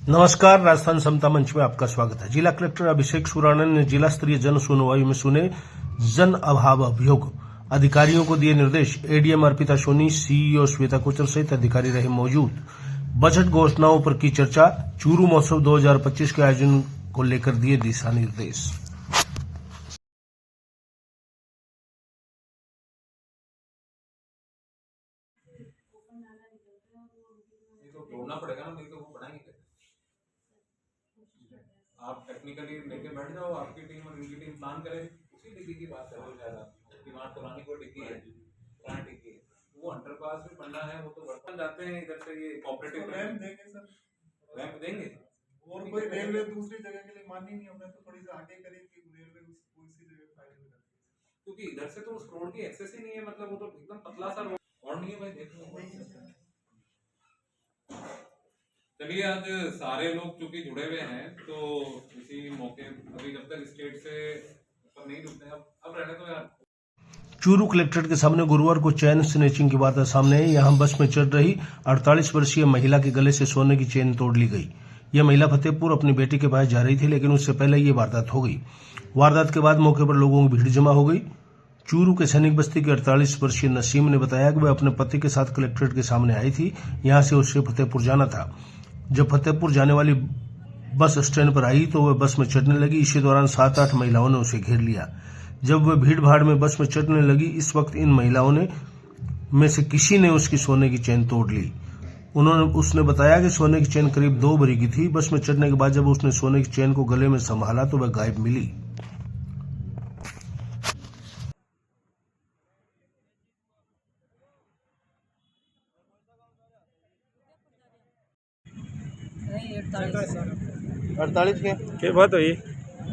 नमस्कार, राजस्थान समता मंच में आपका स्वागत है। जिला कलेक्टर अभिषेक सुरानन ने जिला स्तरीय जन सुनवाई में सुने जन अभाव अभियोग, अधिकारियों को दिए निर्देश। एडीएम अर्पिता सोनी, सीईओ श्वेता कोचर सहित अधिकारी रहे मौजूद। बजट घोषणाओं पर की चर्चा। चूरू महोत्सव 2025 के आयोजन को लेकर दिए दिशा निर्देश। तो जोड़ना पड़ेगा ना, नहीं तो वो बनाएंगे कैसे? आप टेक्निकली लेके बैठ जाओ, आपकी टीम और इनकी टीम प्लान करे। उसी डिग्री की बात है, बहुत ज्यादा डिमांड पुरानी को डिग्री है, पुरानी डिग्री है, वो अंडरपास भी बनना है। वो तो वर्तमान जाते हैं इधर से, ये कोऑपरेटिव रैंप देंगे सर, रैंप देंगे। और कोई रेलवे दूसरी जगह के लिए मानी नहीं, हमने तो थोड़ी सी आगे करी कि रेलवे उसी जगह फायदे में करती है, क्योंकि इधर से तो उस रोड की एक्सेस ही नहीं है। मतलब वो तो एकदम पतला सा रोड और नहीं है भाई, देखो। चलिए, आज सारे लोग चूंकि जुड़े हुए हैं तो इसी मौके अभी जब तक स्टेट से ऊपर नहीं रुकते, अब रहने तो यार। चूरू कलेक्ट्रेट के सामने गुरुवार को चैन स्नेचिंग की बात सामने आई। यहां बस में चढ़ रही 48 वर्षीय महिला के गले से सोने की चेन तोड़ ली गई। यह महिला फतेहपुर अपनी बेटी के पास जा रही थी, लेकिन उससे पहले ये वारदात हो गई। वारदात के बाद मौके पर लोगों की भीड़ जमा हो गई। चूरू के सैनिक बस्ती के 48 वर्षीय नसीम ने बताया कि वह अपने पति के साथ कलेक्ट्रेट के सामने आई थी। यहां से उसे फतेहपुर जाना था। जब फतेहपुर जाने वाली बस स्टैंड पर आई तो वह बस में चढ़ने लगी। इसी दौरान 7-8 महिलाओं ने उसे घेर लिया। जब वह भीड़ भाड़ में बस में चढ़ने लगी, इस वक्त इन महिलाओं में से किसी ने उसकी सोने की चेन तोड़ ली। उसने बताया कि सोने की चेन करीब 2 भरी की थी। बस में चढ़ने के बाद जब उसने सोने की चेन को गले में संभाला तो वह गायब मिली। नहीं 48 के बात हुई?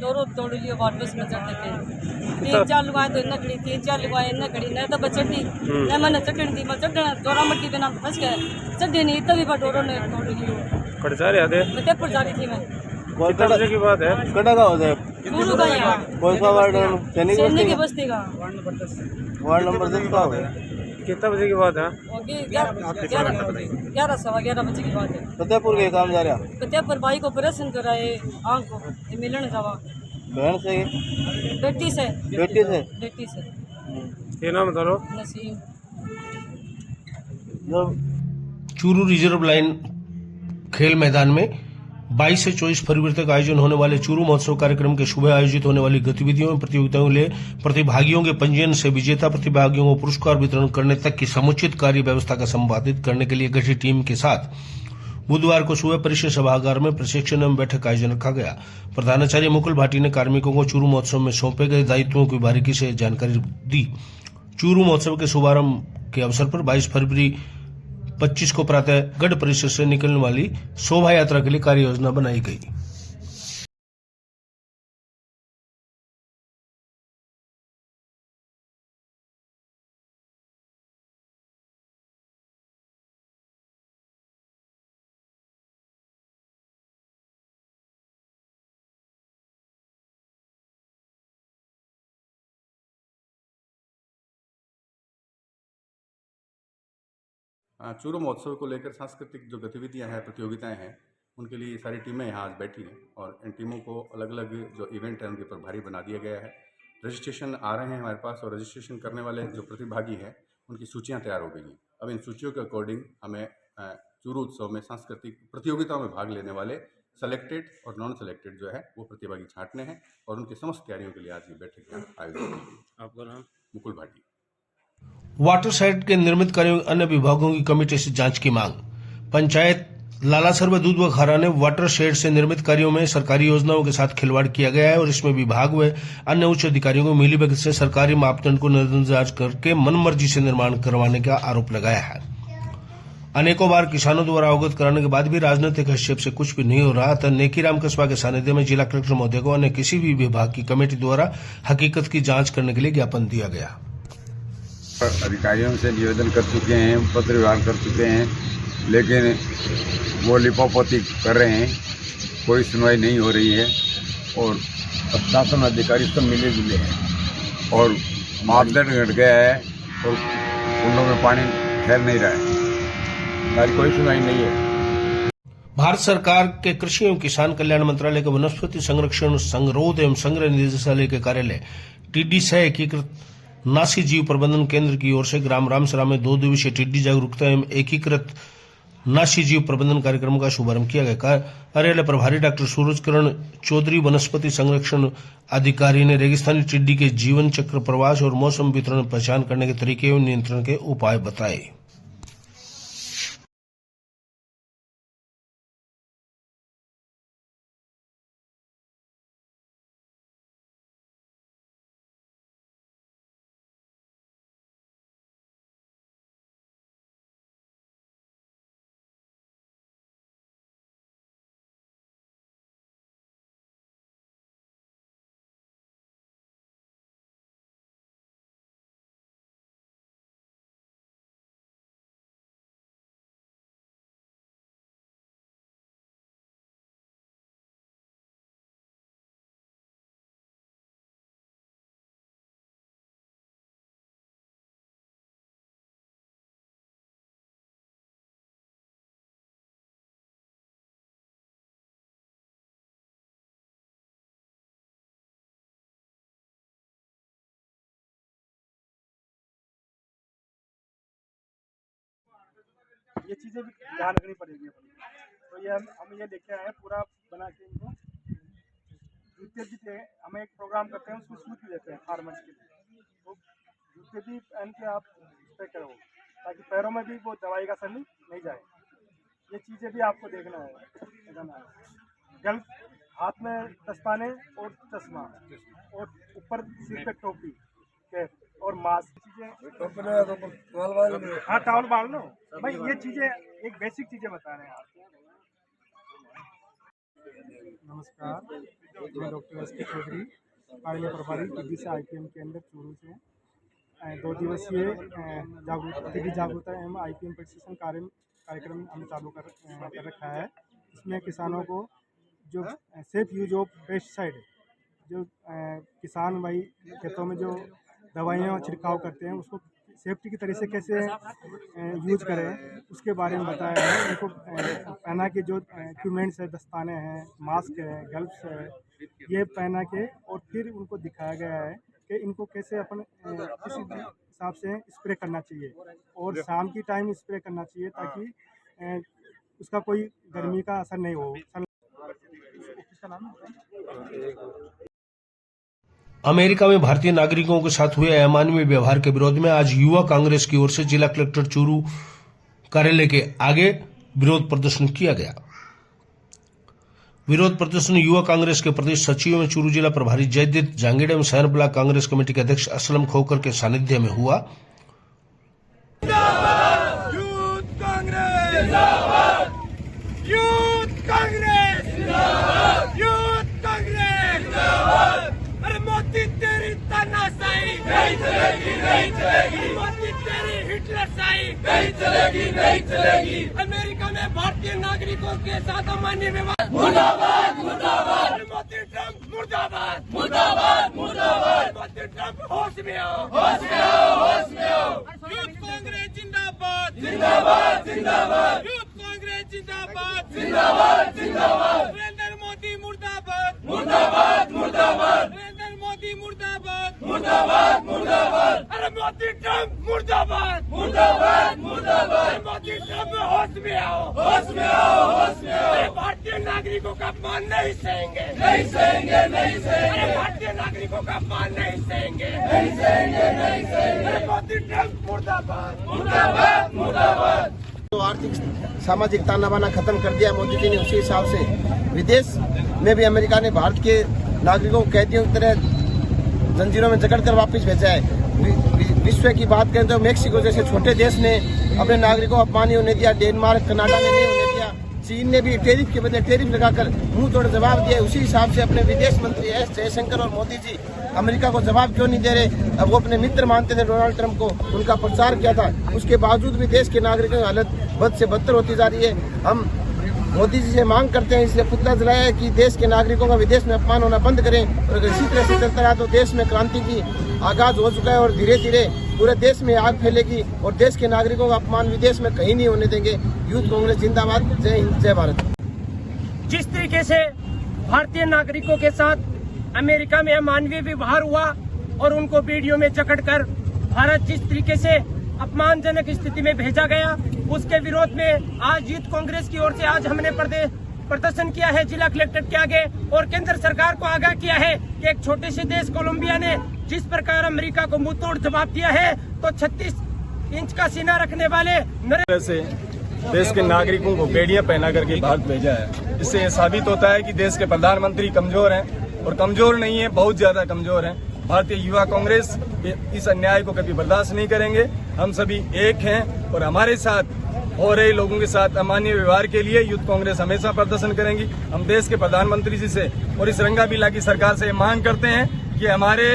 दो तोड़ लियो वापस में चढ़ते थे। 3-4 लुगाए तो इन्ना खड़ी, 3-4 लुगाए इन्ना खड़ी, नहीं तो बचत दी नहीं, मैंने चढ़न दी, मैं चढ़ना दोरा मट्टी के नाम फंस गए, चढ़े नहीं तभी बटोरों ने तोड़ लियो। कट जा रहे थे, फतेहपुर जा रही थी मैं। कितना बजे की बात है? कटा का होता है? चूरू का यहाँ कौन सा वार्ड? सैनिक की बस्ती का वार्ड नंबर 10 का होगा। कितना बजे की बात है? 11 सवा 11 बजे की बात है। फतेहपुर के काम जा रहा। फतेहपुर भाई को ऑपरेशन कराए आँख को, मिलने जावा। बहन से? बेटी से। बेटी से। ये नाम बताओ। नसीम। चूरू रिजर्व लाइन खेल मैदान में 22 से 24 फरवरी तक आयोजन होने वाले चूरू महोत्सव कार्यक्रम के सुबह आयोजित होने वाली गतिविधियों में प्रतियोगिताओं ले प्रतिभागियों के पंजीयन से विजेता प्रतिभागियों को पुरस्कार वितरण करने तक की समुचित कार्य व्यवस्था का संपादित करने के लिए गठित टीम के साथ बुधवार को सुबह परिषद सभागार में प्रशिक्षण एवं बैठक का आयोजन रखा गया। प्रधानाचार्य मुकुल भाटी ने कार्मिकों को चूरू महोत्सव में सौंपे गए दायित्वों की बारीकी से जानकारी दी। चूरू महोत्सव के शुभारंभ के अवसर पर 22 फरवरी 25 को प्रातः गढ़ परिसर से निकलने वाली शोभा यात्रा के लिए कार्य योजना बनाई गई। चूरू महोत्सव को लेकर सांस्कृतिक जो गतिविधियां हैं, प्रतियोगिताएं हैं, उनके लिए ये सारी टीमें यहाँ आज बैठी हैं और इन टीमों को अलग अलग जो इवेंट है उनके ऊपर भारी बना दिया गया है। रजिस्ट्रेशन आ रहे हैं हमारे पास और रजिस्ट्रेशन करने वाले जो प्रतिभागी हैं उनकी सूचियाँ तैयार हो गई हैं। अब इन सूचियों के अकॉर्डिंग हमें चूरू उत्सव में सांस्कृतिक प्रतियोगिताओं में भाग लेने वाले सेलेक्टेड और नॉन सेलेक्टेड जो है वो प्रतिभागी छांटने हैं और उनकी समस्त तैयारियों के लिए आज ये बैठक आयोजित की। आपका नाम? मुकुल भाटी। वाटर साइड के निर्मित कार्यों अन्य विभागों की कमेटी से जांच की मांग। पंचायत लालासर व दूध व खारा ने वाटर शेड से निर्मित कार्यों में सरकारी योजनाओं के साथ खिलवाड़ किया गया है और इसमें विभाग व अन्य उच्च अधिकारियों को मिलीभगत से सरकारी मापदंड को नजरअंदाज करके मनमर्जी से निर्माण करवाने का आरोप लगाया है। अनेकों बार किसानों द्वारा अवगत कराने के बाद भी राजनीतिक हस्तक्षेप से कुछ भी नहीं हो रहा था। नेकीराम कस्बा के सानिध्य में जिला कलेक्टर महोदय को अन्य किसी भी विभाग की कमेटी द्वारा हकीकत की जाँच करने के लिए ज्ञापन दिया गया। अधिकारियों से निवेदन कर चुके हैं, पत्र व्यवहार कर चुके हैं, लेकिन वो लिपापोती कर रहे हैं, कोई सुनवाई नहीं हो रही है और प्रशासन अधिकारी सब मिले जुले हैं और मापदंड घट गया है और कुंडों में पानी ठहर नहीं रहा है, हमारी कोई सुनवाई नहीं है। भारत सरकार के कृषि एवं किसान कल्याण मंत्रालय के वनस्पति संरक्षण संगरोध एवं संग्रह निदेशालय के कार्यालय टिड्डी सह एकीकृत नासी जीव प्रबंधन केंद्र की ओर से ग्राम रामसरा में 2 दिवसीय टिड्डी जागरूकता एवं एकीकृत नासी जीव प्रबंधन कार्यक्रम का शुभारंभ किया गया। कार्यालय प्रभारी डॉक्टर सूरज किरण चौधरी वनस्पति संरक्षण अधिकारी ने रेगिस्तानी टिड्डी के जीवन चक्र, प्रवास और मौसम वितरण पहचान करने के तरीके एवं नियंत्रण के उपाय बताए। ये चीज़ें भी ध्यान रखनी पड़ेगी अपन को। तो ये हम ये लेके आए हैं पूरा बना के इनको। जूते भी हमें एक प्रोग्राम करते हैं, उसमें सूट भी देते हैं फार्मर्स के लिए। तो जूते भी पहन के आप स्प्रे करो ताकि पैरों में भी वो दवाई का असर नहीं जाए। ये चीज़ें भी आपको देखना है। गल हाथ में दस्ताने और चश्मा और ऊपर सिर पे टोपी कैप और मास्क चीज़ें। हाँ टॉवल बांध लो भाई। ये चीज़ें एक बेसिक चीज़ें बता रहे हैं आप। नमस्कार, मैं डॉक्टर एस के चौधरी, कार्यालय प्रभारी टिड्डी से IPM के अंदर चूरू से 2 दिवसीय टिड्डी जागरूकता एवं IPM प्रशिक्षण कार्यक्रम हम चालू कर रखा है। इसमें किसानों को जो सेफ यूज ऑफ पेस्टिसाइड, जो किसान भाई खेतों में जो दवाइयाँ छिड़काव करते हैं उसको सेफ्टी की तरह से कैसे यूज करें उसके बारे में बताया है। इनको पहना के जो इक्विपमेंट्स है, दस्ताने हैं, मास्क है, ग्लव्स है, ये पहना के और फिर उनको दिखाया गया है कि इनको कैसे अपन किसी हिसाब से स्प्रे करना चाहिए और शाम की टाइम स्प्रे करना चाहिए ताकि उसका कोई गर्मी का असर नहीं हो। इसका नाम अमेरिका में भारतीय नागरिकों के साथ हुए अमानवीय व्यवहार के विरोध में आज युवा कांग्रेस की ओर से जिला कलेक्टर चूरू कार्यालय के आगे विरोध प्रदर्शन किया गया। विरोध प्रदर्शन युवा कांग्रेस के प्रदेश सचिव एवं चूरू जिला प्रभारी जयदीप जांगीड़ एवं शहर ब्लॉक कांग्रेस कमेटी के अध्यक्ष असलम खोकर के सानिध्य में हुआ। नहीं चलेगी। अमेरिका में भारतीय नागरिकों के साथ अमान्य व्यवहार मुर्दाबाद मुर्दाबाद। मोदी ट्रम्प मुर्दाबाद मुर्दाबाद मुर्दाबाद। मोदी ट्रम्प होश में आओ होश में आओ होश में आओ। यूथ कांग्रेस जिंदाबाद जिंदाबाद जिंदाबाद। यूथ कांग्रेस जिंदाबाद जिंदाबाद जिंदाबाद। नरेंद्र मोदी मुर्दाबाद मुर्दाबाद मुर्दाबाद। नरेंद्र मोदी मुर्दाबाद मुर्दाबाद मुर्दाबाद। अरे मोदी ट्रम्प मुर्दाबाद मुर्दाबाद मुर्दाबाद। मोदी ट्रम्प होश में आओ होश में आओ होश में आओ। अरे भारतीय नागरिकों का अपमान नहीं सहेंगे नहीं सहेंगे नहीं सहेंगे। अरे भारतीय नागरिकों का अपमान नहीं सहेंगे नहीं सहेंगे नहीं सहेंगे। अरे मोदी ट्रम्प मुर्दाबाद मुर्दाबाद मुर्दाबाद। तो आर्थिक सामाजिक ताना बाना खत्म कर दिया मोदी जी ने, उसी हिसाब से विदेश में भी अमेरिका ने भारत के नागरिकों को कैदियों की तरह जंजीरों में जकड़कर वापस भेजा है। विश्व की बात करें तो मेक्सिको जैसे छोटे देश ने अपने नागरिकों को अपमान नहीं होने दिया। डेनमार्क, कनाडा ने नहीं होने दिया। चीन ने भी टेरिफ के बदले टेरिफ लगाकर मुंह तोड़ जवाब दिया। उसी हिसाब से अपने विदेश मंत्री एस जयशंकर और मोदी जी अमेरिका को जवाब क्यों नहीं दे रहे? अब वो अपने मित्र मानते थे डोनाल्ड ट्रंप को, उनका प्रचार किया था, उसके बावजूद भी देश के नागरिकों की हालत बद से बदतर होती जा रही है। हम मोदी जी से मांग करते हैं, इसलिए पुतला जलाया है कि देश के नागरिकों का विदेश में अपमान होना बंद करें। और अगर इसी तरह से चलता रहा तो देश में क्रांति की आगाज हो चुका है और धीरे धीरे पूरे देश में आग फैलेगी और देश के नागरिकों का अपमान विदेश में कहीं नहीं होने देंगे। यूथ कांग्रेस जिंदाबाद। जय हिंद जय भारत। जिस तरीके से भारतीय नागरिकों के साथ अमेरिका में अमानवीय व्यवहार हुआ और उनको वीडियो में जकड़कर भारत जिस तरीके से अपमानजनक स्थिति में भेजा गया, उसके विरोध में आज यूथ कांग्रेस की ओर से आज हमने प्रदर्शन किया है जिला कलेक्ट्रेट के आगे और केंद्र सरकार को आगाह किया है कि एक छोटे से देश कोलंबिया ने जिस प्रकार अमेरिका को मुंहतोड़ जवाब दिया है, तो 36 इंच का सीना रखने वाले से देश के नागरिकों को बेड़ियां पहना करके भारत भेजा है। इससे यह साबित होता है कि देश के प्रधानमंत्री कमजोर हैं और कमजोर नहीं है, बहुत ज्यादा कमजोर हैं। भारतीय युवा कांग्रेस इस अन्याय को कभी बर्दाश्त नहीं करेंगे। हम सभी एक हैं और हमारे साथ हो रहे लोगों के साथ अमानवीय व्यवहार के लिए यूथ कांग्रेस हमेशा प्रदर्शन करेंगी। हम देश के प्रधानमंत्री जी से और इस रंगाबिला की सरकार से मांग करते हैं कि हमारे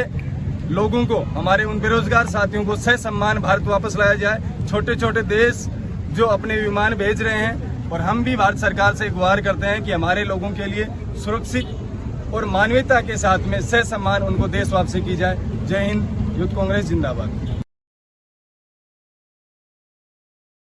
लोगों को, हमारे उन बेरोजगार साथियों को ससम्मान भारत वापस लाया जाए। छोटे छोटे देश जो अपने विमान भेज रहे हैं और हम भी भारत सरकार से गुहार करते हैं कि हमारे लोगों के लिए सुरक्षित और मानवीयता के साथ में ससम्मान उनको देश वापसी की जाए। जय हिंद, यूथ कांग्रेस जिंदाबाद।